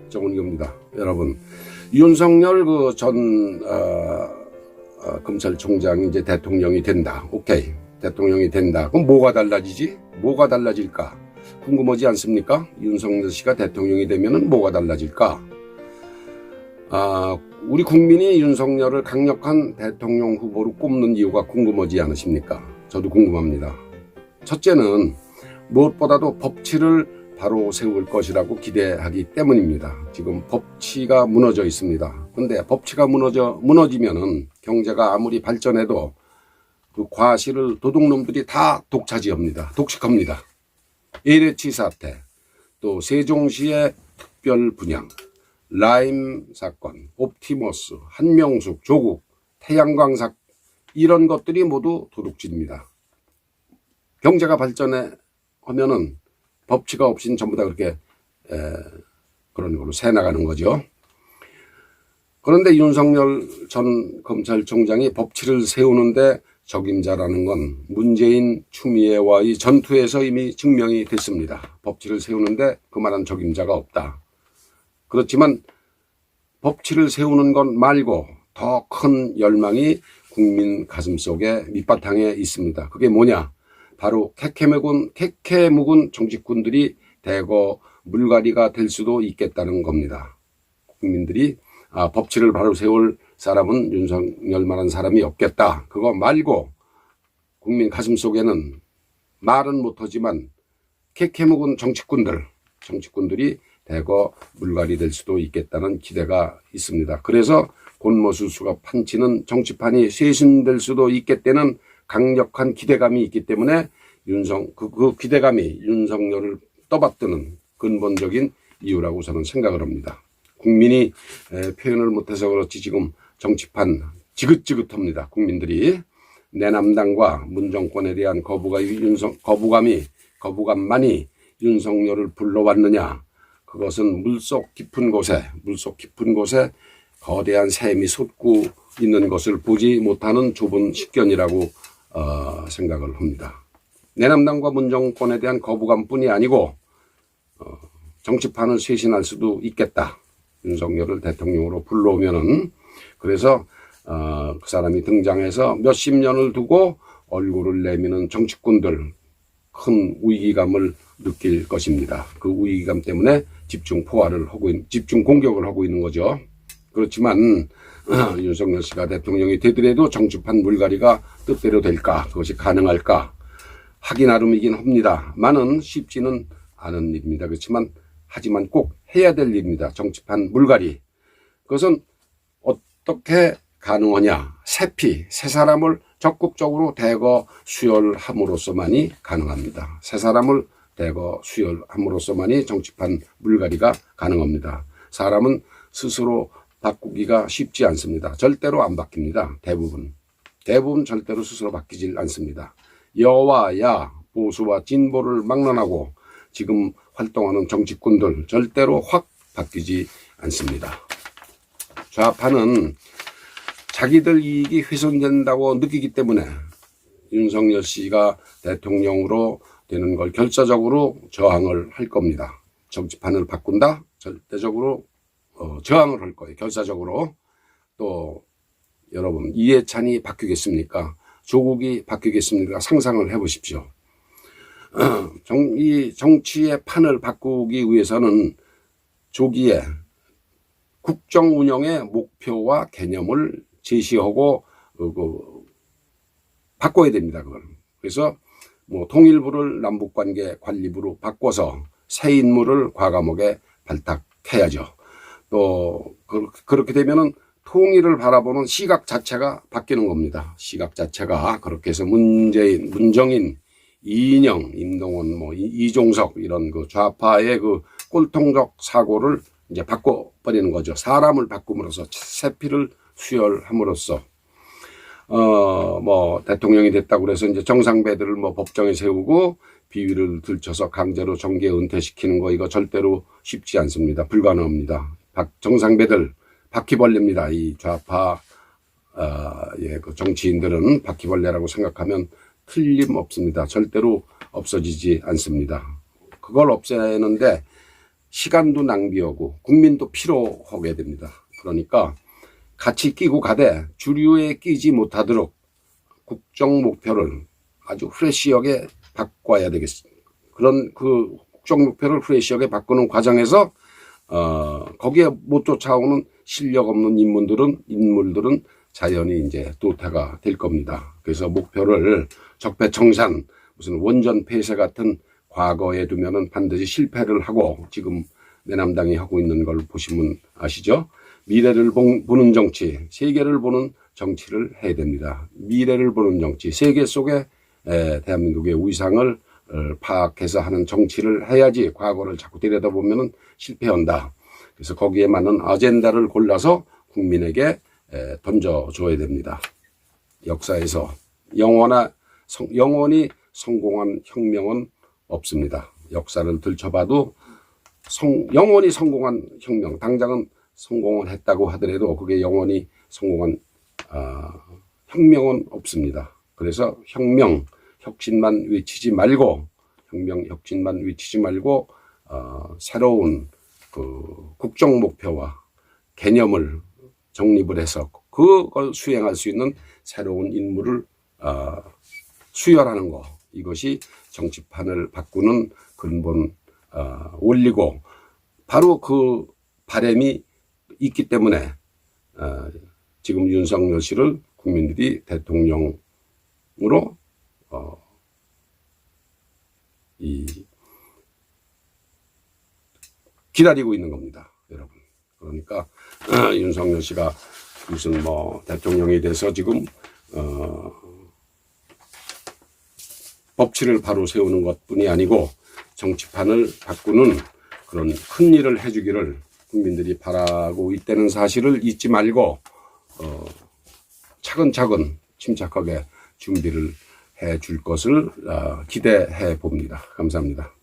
정은경입니다. 여러분, 윤석열 전 검찰총장이 이제 대통령이 된다. 오케이, 대통령이 된다. 그럼 뭐가 달라지지? 뭐가 달라질까? 궁금하지 않습니까? 윤석열 씨가 대통령이 되면은 뭐가 달라질까? 우리 국민이 윤석열을 강력한 대통령 후보로 꼽는 이유가 궁금하지 않으십니까? 저도 궁금합니다. 첫째는 무엇보다도 법치를 바로 세울 것이라고 기대하기 때문입니다. 지금 법치가 무너져 있습니다. 그런데 법치가 무너지면은 경제가 아무리 발전해도 그 과실을 도둑놈들이 다 독차지합니다. 독식합니다. LH 사태, 또 세종시의 특별 분양, 라임 사건, 옵티머스, 한명숙, 조국, 태양광 사건, 이런 것들이 모두 도둑질입니다. 경제가 발전해 하면은 법치가 없이는 전부 다 그렇게 그런 걸로 새 나가는 거죠. 그런데 윤석열 전 검찰총장이 법치를 세우는데 적임자라는 건 문재인 추미애와의 전투에서 이미 증명이 됐습니다. 법치를 세우는데 그만한 적임자가 없다. 그렇지만 법치를 세우는 것 말고 더 큰 열망이 국민 가슴속에 밑바탕에 있습니다. 그게 뭐냐? 바로 캐캐 묵은 정치꾼들이 대거 물갈이가 될 수도 있겠다는 겁니다. 국민들이 법치를 바로 세울 사람은 윤석열만한 사람이 없겠다. 그거 말고 국민 가슴속에는 말은 못하지만 캐캐 묵은 정치꾼들이 대거 물갈이 될 수도 있겠다는 기대가 있습니다. 그래서 곤모술수가 판치는 정치판이 쇄신될 수도 있겠다는 강력한 기대감이 있기 때문에 그 기대감이 윤석열을 떠받드는 근본적인 이유라고 저는 생각을 합니다. 국민이 표현을 못해서 그렇지 지금 정치판 지긋지긋합니다. 국민들이 내남당과 문정권에 대한 거부감만이 윤석열을 불러왔느냐? 그것은 물속 깊은 곳에 거대한 샘이 솟고 있는 것을 보지 못하는 좁은 식견이라고 생각을 합니다. 내남당과 문정권에 대한 거부감뿐이 아니고 정치판을 쇄신할 수도 있겠다. 윤석열을 대통령으로 불러오면은. 그래서 그 사람이 등장해서 몇십 년을 두고 얼굴을 내미는 정치꾼들 큰 위기감을 느낄 것입니다. 그 위기감 때문에 집중 공격을 하고 있는 거죠. 그렇지만 윤석열 씨가 대통령이 되더라도 정치판 물갈이가 뜻대로 될까? 그것이 가능할까? 하기 나름이긴 합니다만은 쉽지는 않은 일입니다. 그렇지만 하지만 꼭 해야 될 일입니다. 정치판 물갈이. 그것은 어떻게 가능하냐? 새 사람을 적극적으로 대거 수혈함으로써만이 가능합니다. 새 사람을 대거 수혈함으로써만이 정치판 물갈이가 가능합니다. 사람은 스스로 바꾸기가 쉽지 않습니다. 절대로 안 바뀝니다. 대부분 절대로 스스로 바뀌질 않습니다. 여와 야, 보수와 진보를 막론하고 지금 활동하는 정치꾼들 절대로 확 바뀌지 않습니다. 좌파는 자기들 이익이 훼손된다고 느끼기 때문에 윤석열 씨가 대통령으로 되는 걸 결사적으로 저항을 할 겁니다. 정치판을 바꾼다? 절대적으로 저항을 할 거예요. 결사적으로. 또 여러분, 이해찬이 바뀌겠습니까? 조국이 바뀌겠습니까? 상상을 해보십시오. 이 정치의 판을 바꾸기 위해서는 조기에 국정 운영의 목표와 개념을 제시하고 바꿔야 됩니다. 그걸. 그래서 통일부를 남북관계 관리부로 바꿔서 새 인물을 과감하게 발탁해야죠. 또 그렇게 되면은 통일을 바라보는 시각 자체가 바뀌는 겁니다. 시각 자체가. 그렇게 해서 문재인, 문정인, 이인영, 임동원, 이종석 이런 그 좌파의 그 꼴통적 사고를 이제 바꿔버리는 거죠. 사람을 바꿈으로써 세피를 수혈함으로써 대통령이 됐다고 그래서 이제 정상배들을 법정에 세우고 비위를 들쳐서 강제로 정계 은퇴시키는 거 이거 절대로 쉽지 않습니다. 불가능합니다. 정상배들 바퀴벌레입니다. 이 좌파 그 정치인들은 바퀴벌레라고 생각하면 틀림없습니다. 절대로 없어지지 않습니다. 그걸 없애는데 시간도 낭비하고 국민도 피로하게 됩니다. 그러니까 같이 끼고 가되 주류에 끼지 못하도록 국정 목표를 아주 프레시하게 바꿔야 되겠습니다. 그런 그 국정 목표를 프레시하게 바꾸는 과정에서 거기에 못 쫓아오는 실력 없는 인물들은 자연히 이제 도태가 될 겁니다. 그래서 목표를 적폐청산, 무슨 원전 폐쇄 같은 과거에 두면은 반드시 실패를 하고 지금 내남당이 하고 있는 걸 보시면 아시죠? 미래를 보는 정치, 세계를 보는 정치를 해야 됩니다. 미래를 보는 정치, 세계 속에 대한민국의 위상을 파악해서 하는 정치를 해야지 과거를 자꾸 들여다보면 실패한다. 그래서 거기에 맞는 아젠다를 골라서 국민에게 던져줘야 됩니다. 역사에서 영원히 성공한 혁명은 없습니다. 역사를 들춰봐도 영원히 성공한 혁명, 당장은 성공을 했다고 하더라도 그게 영원히 성공한 혁명은 없습니다. 그래서 혁신만 외치지 말고 새로운 그 국정 목표와 개념을 정립을 해서 그걸 수행할 수 있는 새로운 인물을 수혈하는 거, 이것이 정치판을 바꾸는 근본 원리고, 바로 그 바람이 있기 때문에 지금 윤석열 씨를 국민들이 대통령으로 기다리고 있는 겁니다, 여러분. 그러니까 윤석열 씨가 무슨 뭐 대통령이 돼서 지금 법치를 바로 세우는 것뿐이 아니고 정치판을 바꾸는 그런 큰 일을 해주기를 국민들이 바라고 있다는 사실을 잊지 말고 차근차근 침착하게 준비를 해줄 것을 기대해 봅니다. 감사합니다.